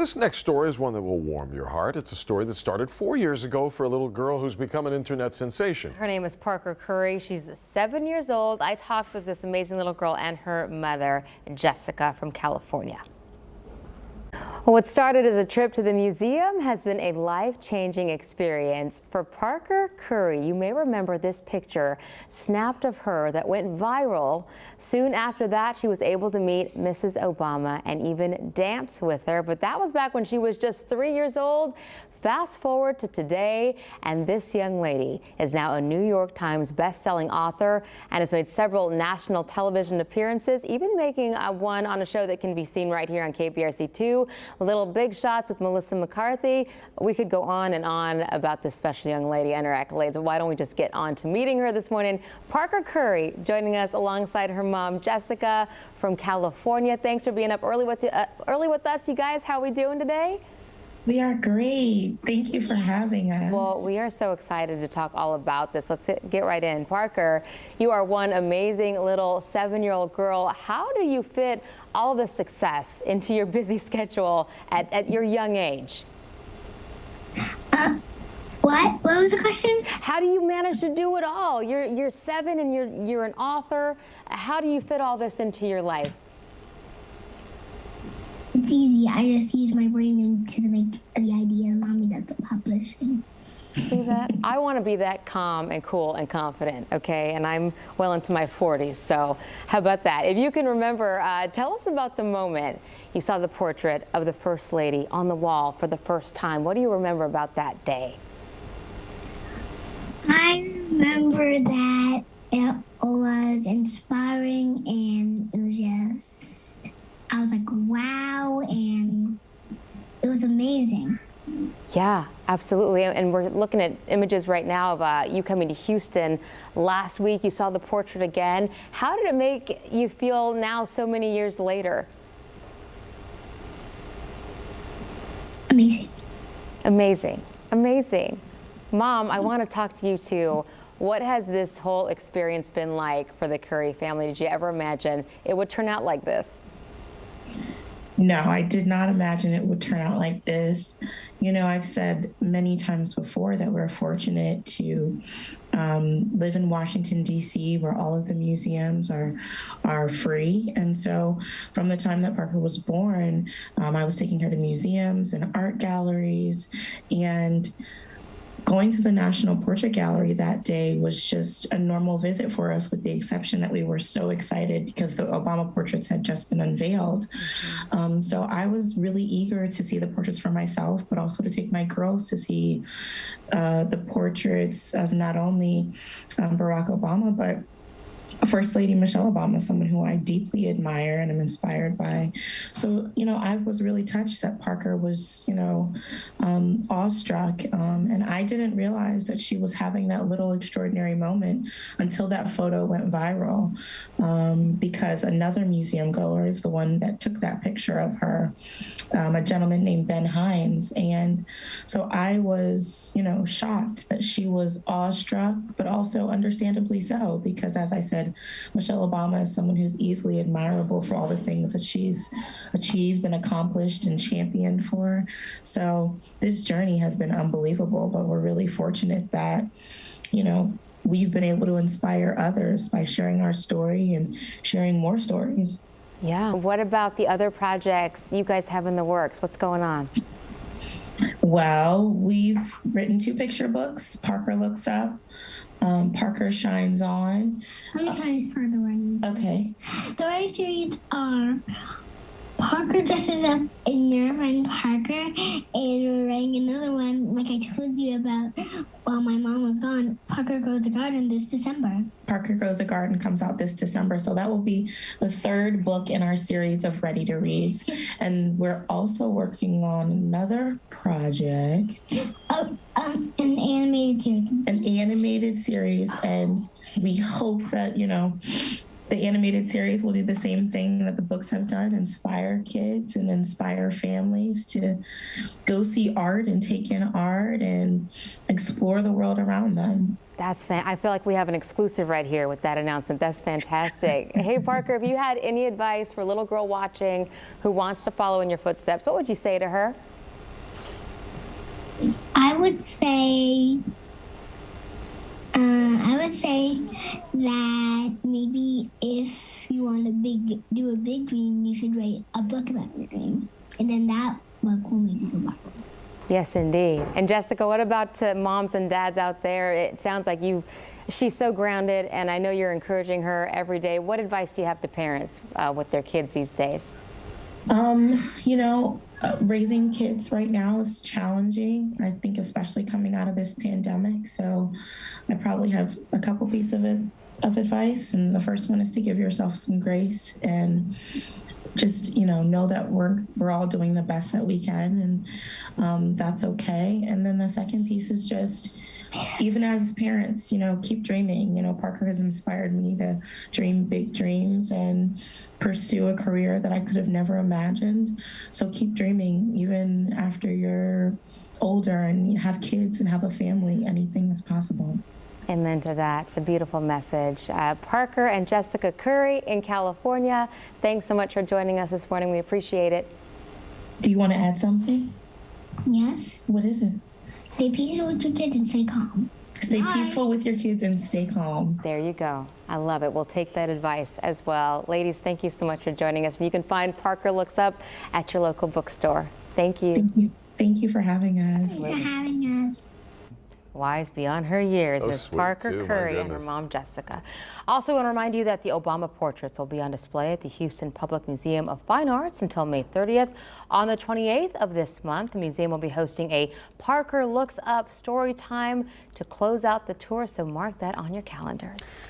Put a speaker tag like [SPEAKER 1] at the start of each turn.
[SPEAKER 1] this next story is one that will warm your heart. It's a story that started 4 years ago for a little girl who's become an internet sensation.
[SPEAKER 2] Her name is Parker Curry. She's 7 years old. I talked with this amazing little girl and her mother, Jessica, from California. Well, what started as a trip to the museum has been a life-changing experience for Parker Curry. You may remember this picture snapped of her that went viral. Soon after that, she was able to meet Mrs. Obama and even dance with her. But that was back when she was just 3 years old. Fast forward to today, and this young lady is now a New York Times best-selling author and has made several national television appearances, even making one on a show that can be seen right here on KPRC2, Little Big Shots with Melissa McCarthy. We could go on and on about this special young lady and her accolades. Why don't we just get on to meeting her this morning? Parker Curry joining us alongside her mom, Jessica, from California. Thanks for being up early with us, you guys. How are we doing today?
[SPEAKER 3] We are great. Thank you for having us.
[SPEAKER 2] Well, we are so excited to talk all about this. Let's get right in. Parker, you are one amazing little 7-year-old girl. How do you fit all of this success into your busy schedule at your young age?
[SPEAKER 4] What was the question?
[SPEAKER 2] How do you manage to do it all? You're 7 and you're an author. How do you fit all this into your life?
[SPEAKER 4] It's easy. I just use my brain to make the idea, and Mommy does the publishing.
[SPEAKER 2] See that? I want to be that calm and cool and confident, okay? And I'm well into my 40s, so how about that? If you can remember, tell us about the moment you saw the portrait of the First Lady on the wall for the first time. What do you remember about that day?
[SPEAKER 4] I remember that it was inspiring, and it was just, I was like, wow, and it was amazing.
[SPEAKER 2] Yeah, absolutely. And we're looking at images right now of you coming to Houston last week. You saw the portrait again. How did it make you feel now so many years later?
[SPEAKER 4] Amazing.
[SPEAKER 2] Amazing. Amazing. Mom, I want to talk to you too. What has this whole experience been like for the Curry family? Did you ever imagine it would turn out like this?
[SPEAKER 3] No, I did not imagine it would turn out like this. You know, I've said many times before that we're fortunate to live in Washington, D.C., where all of the museums are free. And so from the time that Parker was born, I was taking her to museums and art galleries, and going to the National Portrait Gallery that day was just a normal visit for us, with the exception that we were so excited because the Obama portraits had just been unveiled. So I was really eager to see the portraits for myself, but also to take my girls to see the portraits of not only Barack Obama, but First Lady Michelle Obama, someone who I deeply admire and am inspired by. So, you know, I was really touched that Parker was, you know, awestruck. And I didn't realize that she was having that little extraordinary moment until that photo went viral, because another museum goer is the one that took that picture of her, a gentleman named Ben Hines. And so I was, you know, shocked that she was awestruck, but also understandably so, because as I said, Michelle Obama is someone who's easily admirable for all the things that she's achieved and accomplished and championed for. So this journey has been unbelievable, but we're really fortunate that, you know, we've been able to inspire others by sharing our story and sharing more stories.
[SPEAKER 2] Yeah. What about the other projects you guys have in the works? What's going on?
[SPEAKER 3] Well, we've written 2 picture books, Parker Looks Up, Parker Shines On.
[SPEAKER 4] Let me tell you for the writing.
[SPEAKER 3] Okay.
[SPEAKER 4] The writing series are Parker Dresses Up in Your Friend Parker, and we're writing another one, like I told you about while my mom was gone, Parker Grows a Garden this December.
[SPEAKER 3] Parker Grows a Garden comes out this December, so that will be the 3rd book in our series of Ready to Reads. And we're also working on another project.
[SPEAKER 4] An animated series.
[SPEAKER 3] An animated series, and we hope that, you know, the animated series will do the same thing that the books have done, inspire kids and inspire families to go see art and take in art and explore the world around them.
[SPEAKER 2] I feel like we have an exclusive right here with that announcement. That's fantastic. Hey, Parker, if you had any advice for a little girl watching who wants to follow in your footsteps, what would you say to her?
[SPEAKER 4] I would say that maybe if you want to do a big dream, you should write a book about your dreams, and then that book will maybe go viral.
[SPEAKER 2] Yes, indeed. And Jessica, what about moms and dads out there? It sounds like she's so grounded, and I know you're encouraging her every day. What advice do you have to parents with their kids these days?
[SPEAKER 3] You know, raising kids right now is challenging, I think, especially coming out of this pandemic. So I probably have a couple pieces of advice. And the first one is to give yourself some grace and just, know that we're all doing the best that we can, and that's okay. And then the second piece is just, even as parents, keep dreaming. Parker has inspired me to dream big dreams and pursue a career that I could have never imagined. So keep dreaming, even after you're older and you have kids and have a family. Anything is possible.
[SPEAKER 2] Amen to that. It's a beautiful message. Parker and Jessica Curry in California, thanks so much for joining us this morning. We appreciate it.
[SPEAKER 3] Do you want to add something?
[SPEAKER 4] Yes.
[SPEAKER 3] What is it?
[SPEAKER 4] Stay peaceful with your kids and stay calm.
[SPEAKER 3] Stay
[SPEAKER 4] Bye.
[SPEAKER 3] peaceful with your kids and stay calm.
[SPEAKER 2] There you go. I love it. We'll take that advice as well. Ladies, thank you so much for joining us. And you can find Parker Looks Up at your local bookstore. Thank you.
[SPEAKER 3] Thank you. Thank you for having us.
[SPEAKER 4] Thanks for having us.
[SPEAKER 2] Wise beyond her years,
[SPEAKER 1] So
[SPEAKER 2] Miss
[SPEAKER 1] sweet,
[SPEAKER 2] Parker
[SPEAKER 1] too. My
[SPEAKER 2] Curry and her
[SPEAKER 1] goodness.
[SPEAKER 2] mom, Jessica. Also want to remind you that the Obama portraits will be on display at the Houston Public Museum of Fine Arts until May 30th. On the 28th of this month, the museum will be hosting a Parker Looks Up story time to close out the tour, so mark that on your calendars.